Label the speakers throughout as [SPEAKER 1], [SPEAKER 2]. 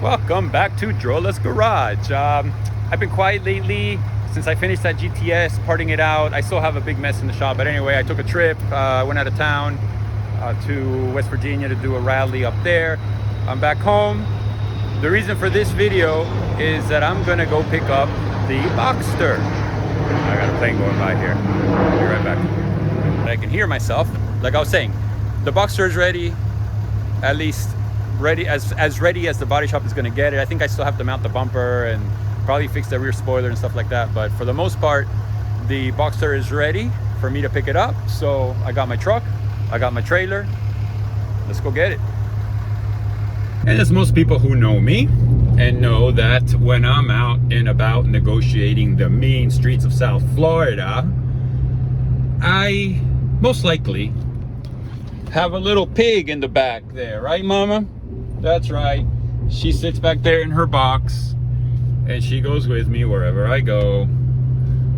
[SPEAKER 1] Welcome back to Drola's Garage. I've been quiet lately since I finished that GTS, parting it out. I still have a big mess in the shop, but anyway, I took a trip, went out of town to West Virginia to do a rally up there. I'm back home. The reason for this video is that I'm gonna go pick up the Boxster. I got a plane going by here. I'll be right back. I can hear myself. Like I was saying, the Boxster is ready, at least ready as ready as the body shop is going to get it. I think I still have to mount the bumper and probably fix the rear spoiler and stuff like that, but for the most part the Boxster is ready for me to pick it up. So I got my truck, I got my trailer, let's go get it. And as most people who know me and know that when I'm out and about negotiating the mean streets of South Florida, I most likely have a little pig in the back there, right, Mama? That's right. She sits back there in her box and she goes with me wherever I go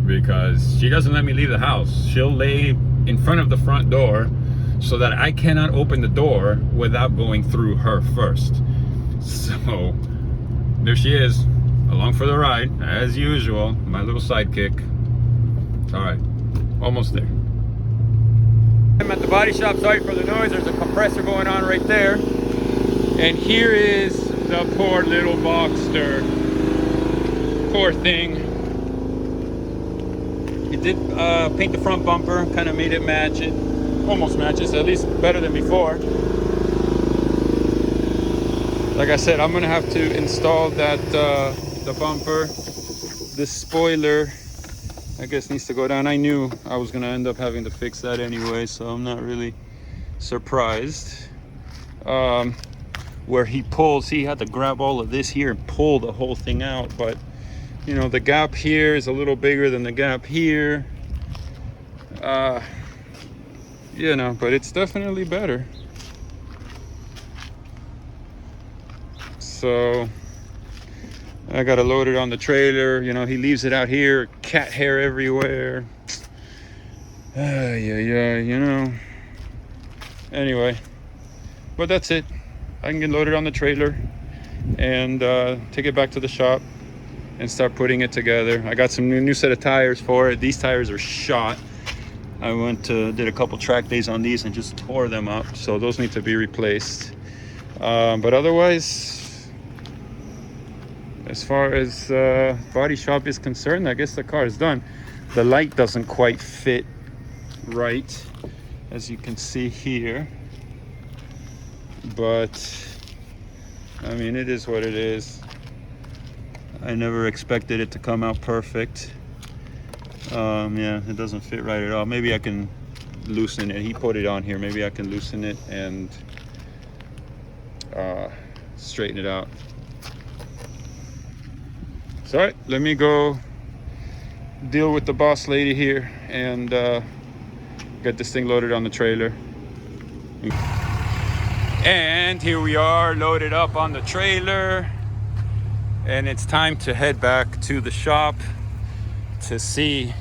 [SPEAKER 1] because she doesn't let me leave the house. She'll lay in front of the front door so that I cannot open the door without going through her first. So there she is, along for the ride as usual, my little sidekick. All right, almost there. I'm at the body shop. Sorry for the noise. There's a compressor going on right there. And here is the poor little Boxster. Poor thing. It did paint the front bumper, kind of made it match it. Almost matches, at least better than before. Like I said, I'm gonna have to install that the bumper. This spoiler, I guess, needs to go down. I knew I was gonna end up having to fix that anyway, so I'm not really surprised. Where he pulls, he had to grab all of this here and pull the whole thing out, but you know, the gap here is a little bigger than the gap here. You know, but it's definitely better. So I gotta load it on the trailer. You know, he leaves it out here, cat hair everywhere. Yeah, you know. Anyway, but that's it. I can get loaded on the trailer and take it back to the shop and start putting it together. I got some new set of tires for it. These tires are shot. I did a couple track days on these and just tore them up, so those need to be replaced. But otherwise, as far as body shop is concerned, I guess the car is done. The light doesn't quite fit right, as you can see here, but I mean, it is what it is. I never expected it to come out perfect. Yeah, it doesn't fit right at all. Maybe I can loosen it. He put it on here. Maybe I can loosen it and straighten it out. So, all right, let me go deal with the boss lady here and get this thing loaded on the trailer. And here we are, loaded up on the trailer, and it's time to head back to the shop to see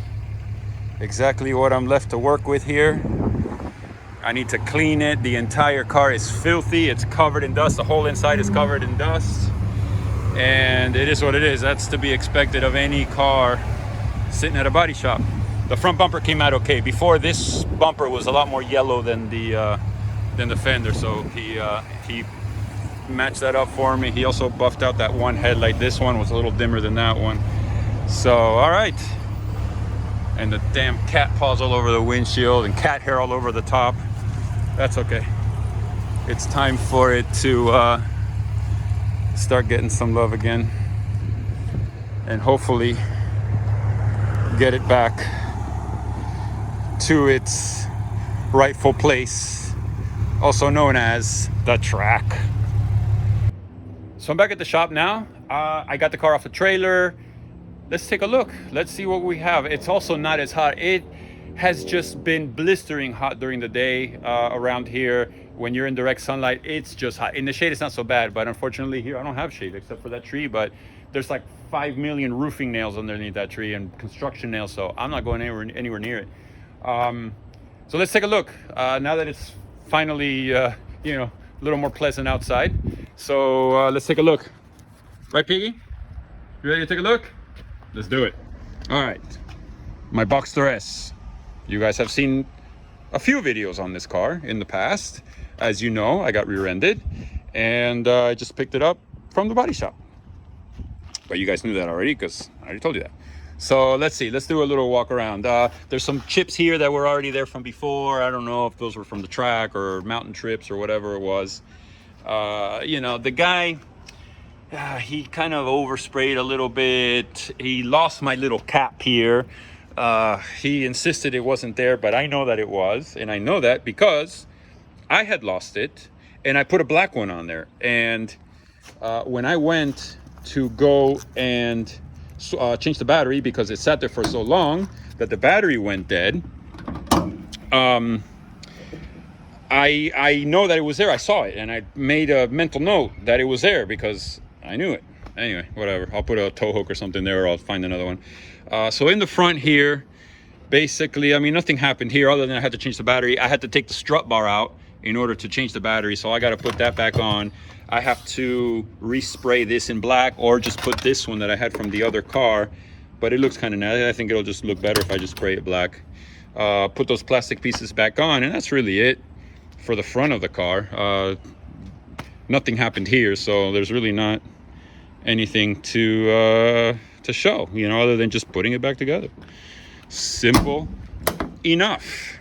[SPEAKER 1] exactly what I'm left to work with here. I need to clean it. The entire car is filthy. It's covered in dust. The whole inside is covered in dust. And it is what it is. That's to be expected of any car sitting at a body shop. The front bumper came out okay. Before, this bumper was a lot more yellow than the fender, so he matched that up for me. He also buffed out that one headlight. This one was a little dimmer than that one. So, all right. And the damn cat paws all over the windshield and cat hair all over the top. That's okay. It's time for it to start getting some love again, and hopefully get it back to its rightful place, also known as the track. So I'm back at the shop now. I got the car off the trailer. Let's take a look. Let's see what we have. It's also not as hot. It has just been blistering hot during the day around here. When you're in direct sunlight, it's just hot. In the shade, it's not so bad, but unfortunately here I don't have shade except for that tree, but there's like 5 million roofing nails underneath that tree and construction nails, so I'm not going anywhere near it. So let's take a look now that it's finally, you know, a little more pleasant outside. So let's take a look. Right, Piggy? You ready to take a look? Let's do it. All right, my Boxster S. You guys have seen a few videos on this car in the past. As you know, I got rear-ended, and I just picked it up from the body shop. But you guys knew that already because I already told you that. So let's see, let's do a little walk around. There's some chips here that were already there from before. I don't know if those were from the track or mountain trips or whatever it was. You know, the guy, he kind of oversprayed a little bit. He lost my little cap here. He insisted it wasn't there, but I know that it was. And I know that because I had lost it and I put a black one on there. And when I went to go and change the battery, because it sat there for so long that the battery went dead, I know that it was there. I saw it and I made a mental note that it was there because I knew it. Anyway, whatever, I'll put a tow hook or something there, or I'll find another one. So in the front here, basically, I mean, nothing happened here other than I had to change the battery. I had to take the strut bar out in order to change the battery, so I got to put that back on. I have to respray this in black or just put this one that I had from the other car, but it looks kind of nice. I think it'll just look better if I just spray it black. Put those plastic pieces back on, and that's really it for the front of the car. Nothing happened here, so there's really not anything to show, you know, other than just putting it back together. Simple enough.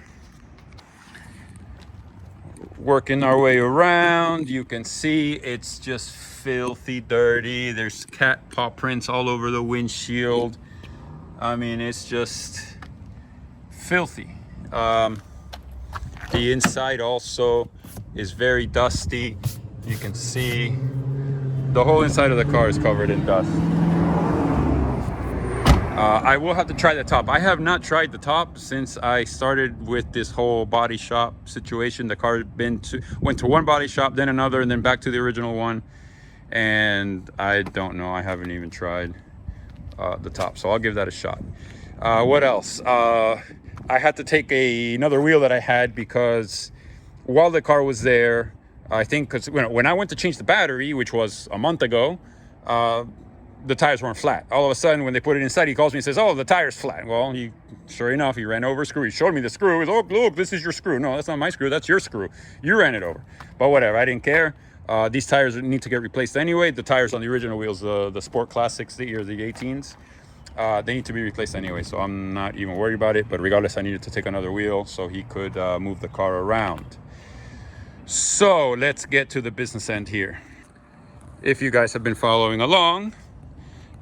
[SPEAKER 1] Working our way around, you can see it's just filthy dirty. There's cat paw prints all over the windshield. I mean, it's just filthy. The inside also is very dusty. You can see the whole inside of the car is covered in dust. I will have to try the top. I have not tried the top since I started with this whole body shop situation. The car went to one body shop, then another, and then back to the original one. And I don't know, I haven't even tried the top, so I'll give that a shot. What else? I had to take another wheel that I had because while the car was there, I think because when I went to change the battery, which was a month ago, the tires weren't flat. All of a sudden, when they put it inside, he calls me and says, "Oh, the tire's flat." Well, sure enough, he ran over a screw. He showed me the screw. He goes, "Oh, look, this is your screw." No, that's not my screw. That's your screw. You ran it over. But whatever, I didn't care. These tires need to get replaced anyway. The tires on the original wheels, the Sport Classics, or the 18s, they need to be replaced anyway. So I'm not even worried about it. But regardless, I needed to take another wheel so he could move the car around. So let's get to the business end here. If you guys have been following along,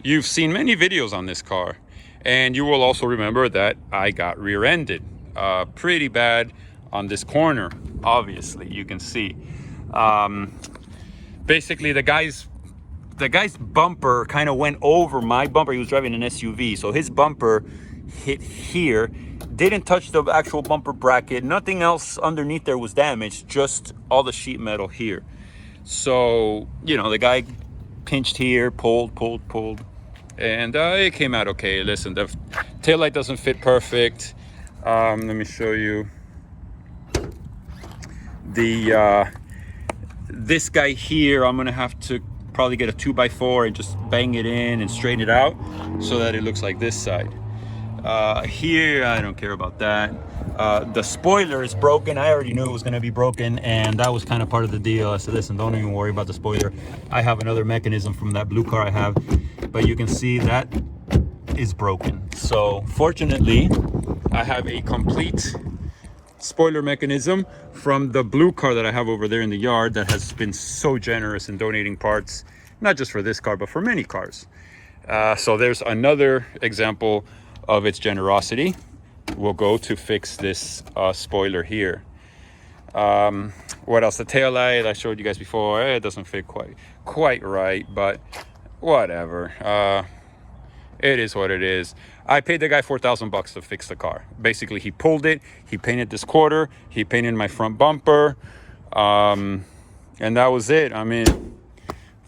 [SPEAKER 1] you've seen many videos on this car, and you will also remember that I got rear-ended pretty bad on this corner. Obviously, you can see. Basically, the guy's bumper kind of went over my bumper. He was driving an SUV, so his bumper hit here, didn't touch the actual bumper bracket. Nothing else underneath there was damaged, just all the sheet metal here. So, you know, the guy pinched here, pulled, and it came out okay. Listen, the taillight doesn't fit perfect. Let me show you. This guy here, I'm gonna have to probably get a 2x4 and just bang it in and straighten it out so that it looks like this side. Here, I don't care about that. The spoiler is broken. I already knew it was going to be broken, and that was kind of part of the deal. I said, listen, don't even worry about the spoiler. I have another mechanism from that blue car I have, but you can see that is broken. So fortunately, I have a complete spoiler mechanism from the blue car that I have over there in the yard that has been so generous in donating parts, not just for this car, but for many cars. So there's another example of its generosity. We'll go to fix this spoiler here. What else? The tail light I showed you guys before. It doesn't fit quite right, but whatever. It is what it is. I paid the guy $4,000 to fix the car. Basically, he pulled it, he painted this quarter, he painted my front bumper, and that was it. I mean,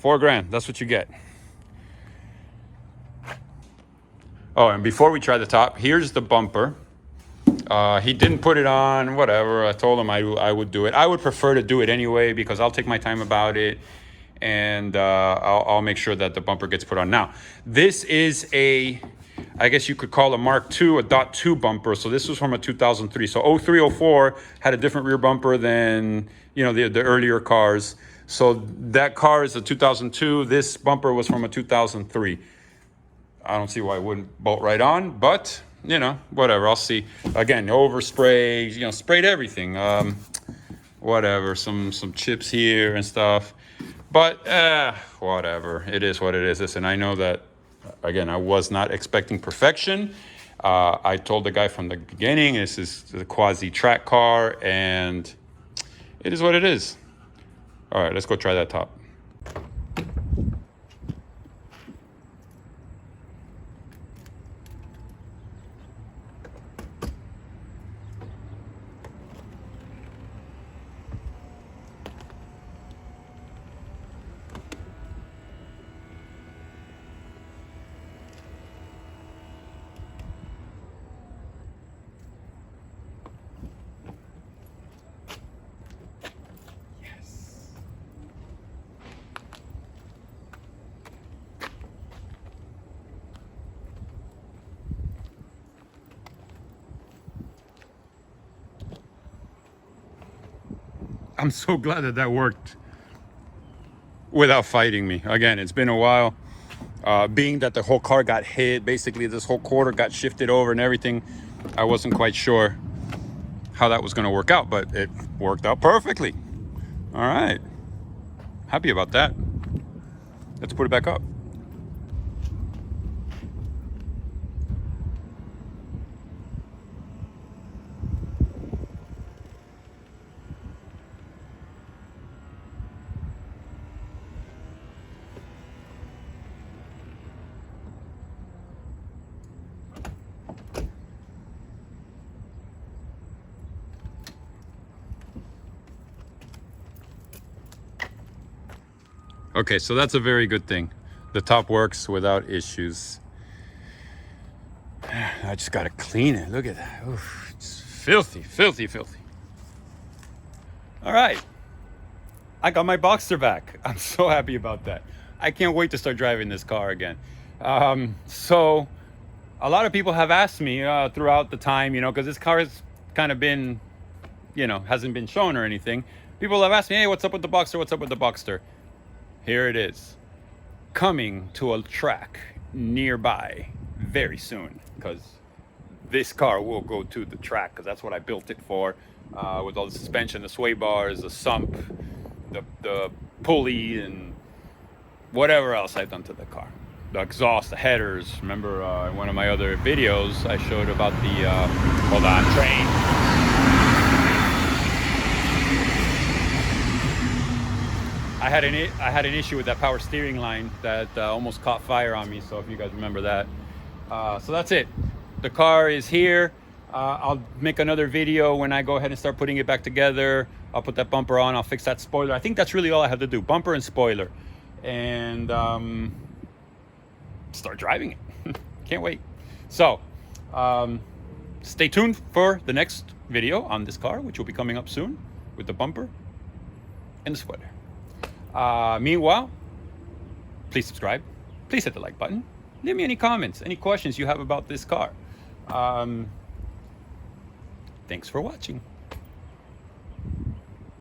[SPEAKER 1] $4,000, that's what you get. Oh, and before we try the top, here's the bumper. He didn't put it on, whatever. I told him I would do it. I would prefer to do it anyway because I'll take my time about it. and I'll make sure that the bumper gets put on. Now, this is a, I guess you could call a Mark II, a .2 bumper. So this was from a 2003. So 03, 04 had a different rear bumper than, you know, the earlier cars. So that car is a 2002. This bumper was from a 2003. I don't see why it wouldn't bolt right on, but, you know, whatever, I'll see. Again, overspray, you know, sprayed everything. Whatever, some chips here and stuff. But, whatever, it is what it is. Listen, I know that, again, I was not expecting perfection. I told the guy from the beginning, this is a quasi-track car, and it is what it is. All right, let's go try that top. I'm so glad that that worked without fighting me. Again, it's been a while. Being that the whole car got hit, basically this whole quarter got shifted over and everything, I wasn't quite sure how that was going to work out, but it worked out perfectly. All right. Happy about that. Let's put it back up. Okay, so that's a very good thing. The top works without issues. I just gotta clean it. Look at that. Oof, it's filthy, filthy, filthy. All right, I got my Boxster back. I'm so happy about that. I can't wait to start driving this car again. So a lot of people have asked me throughout the time, you know, because this car has kind of been, you know, hasn't been shown or anything. People have asked me, hey, what's up with the Boxster? What's up with the Boxster? Here it is, coming to a track nearby very soon, because this car will go to the track, because that's what I built it for, with all the suspension, the sway bars, the sump, the pulley, and whatever else I've done to the car. The exhaust, the headers. Remember in one of my other videos, I showed about the, hold on, train. I had an issue with that power steering line that almost caught fire on me. So if you guys remember that, so that's it. The car is here. I'll make another video when I go ahead and start putting it back together. I'll put that bumper on. I'll fix that spoiler. I think that's really all I have to do: bumper and spoiler, and start driving it. Can't wait. So stay tuned for the next video on this car, which will be coming up soon with the bumper and the spoiler. Meanwhile, please subscribe, please hit the like button, leave me any comments, any questions you have about this car. Thanks for watching.